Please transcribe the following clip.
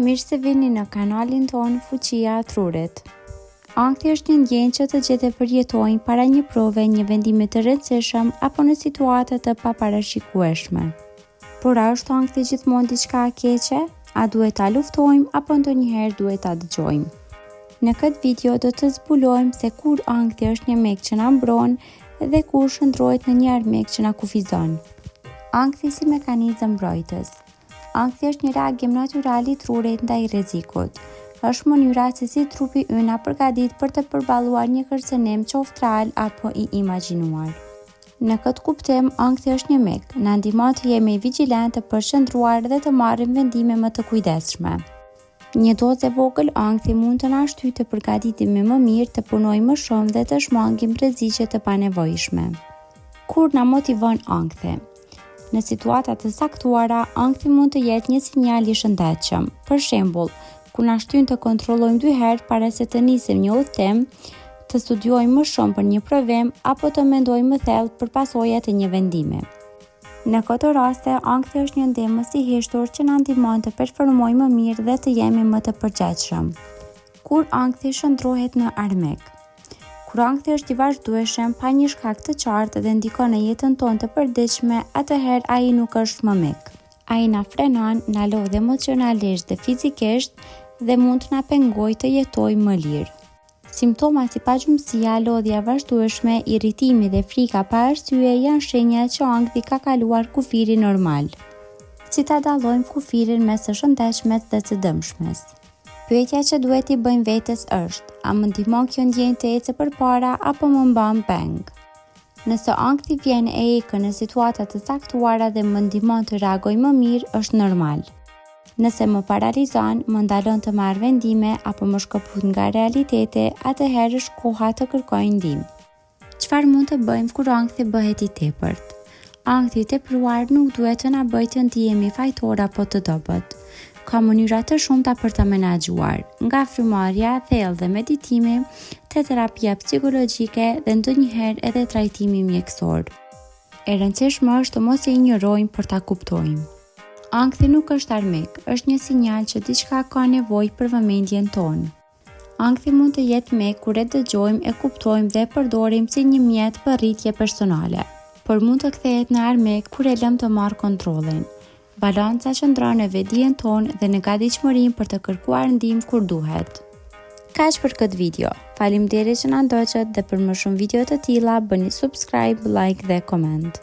mirë se vini në kanalin tonë Fuqia e Trurit. Ankthi është një ndjenjë që të gjithë e përjetojnë para një prove, një vendimi të rëndësishëm apo në situata të paparashikueshme. Por a është ankthi gjithmonë diçka e keqe? A duhet ta luftojmë apo ndonjëherë duhet ta dëgjojmë? Në këtë video do të zbulojmë se kur ankthi është një mjek që na mbron dhe kur shndrohet në një armik që na kufizon. Ankthi si mekanizëm mbrojtës. Ankthi është një reagim natyral i trurit ndaj rrezikut. Është mënyra se si trupi ynë na përgatit për të përballuar një kërcënim qoftë real apo i imagjinuar. Në këtë kuptim, ankthi është një mjek, na ndihmon të jemi vigjilent, të përqendruar dhe të marrim vendime më të kujdesshme. Një dozë e vogël ankthi mund të na shtyjë të përgatitemi më mirë, të punojmë më shumë dhe të shmangim rreziqe të panevojshme. Kur na motivon ankthi? Në situata të saktuara, ankthi mund të jetë një sinjal i shëndetshëm. Për shembull, kur na shtyn të kontrollojmë 2 herë para se të nisim një udhëtim, të studiojmë më shumë për një provim apo të mendojmë më thellë për pasojat e një vendimi. Në këto raste, ankthi është një ndihmës i heshtur që na ndihmon të performojmë më mirë dhe të jemi më të përgjithshëm. Kur ankthi shndrohet në armik? Kur ankthi është i vazhdueshëm pa një shkak të qartë dhe ndikon në jetën tonë të përditshme, atëherë ai nuk është më mik. Ai na frenon, na lodh emocionalisht dhe fizikisht dhe mund të na pengojë të jetojmë më lirë. Simptomat si pagjumësia, lodhja vazhdueshme, irritimi dhe frika pa arsye janë shenja që ankthi ka kaluar kufirin normal. Si ta dallojmë kufirin mes së shëndetshmes dhe së dëmshmes? Pyetja që duhet i bëjmë vetes është: a më ndihmon kjo ndjenjë të ecë përpara apo më mban peng? Nëse ankthi vjen e ikën në situata të saktuara dhe më ndihmon të reagoj më mirë, është normal. Nëse më paralizon, më ndalon të marr vendime apo më shkëput nga realiteti, atëherë është koha të kërkoj ndihmë. Çfarë mund të bëjmë kur ankthi bëhet i tepërt? Ankthi i tepruar nuk duhet të na bëjë të ndihemi fajtor apo të dobët. Ka mënyra të shumta për ta menaxhuar, nga frymarrja, thellë dhe meditimi, te terapia psikologjike dhe ndonjëherë edhe trajtimi mjekësor. E rëndësishme është të mos e injorojmë për ta kuptojmë. Ankthi nuk është armik, është një sinjal që diçka ka nevojë për vëmendjen tonë. Ankthi mund të jetë mjek kur e dëgjojmë, e kuptojmë dhe e përdorim si një mjet për rritje personale, por mund të kthehet në armik kur e lëm të marr kontrollin. Balanca qëndron në vetdijen tonë dhe në gatishmërinë për të kërkuar ndihmë kur duhet. Kaq për këtë video. Faleminderit që na ndoqët dhe për më shumë video të tilla bëni subscribe, like dhe comment.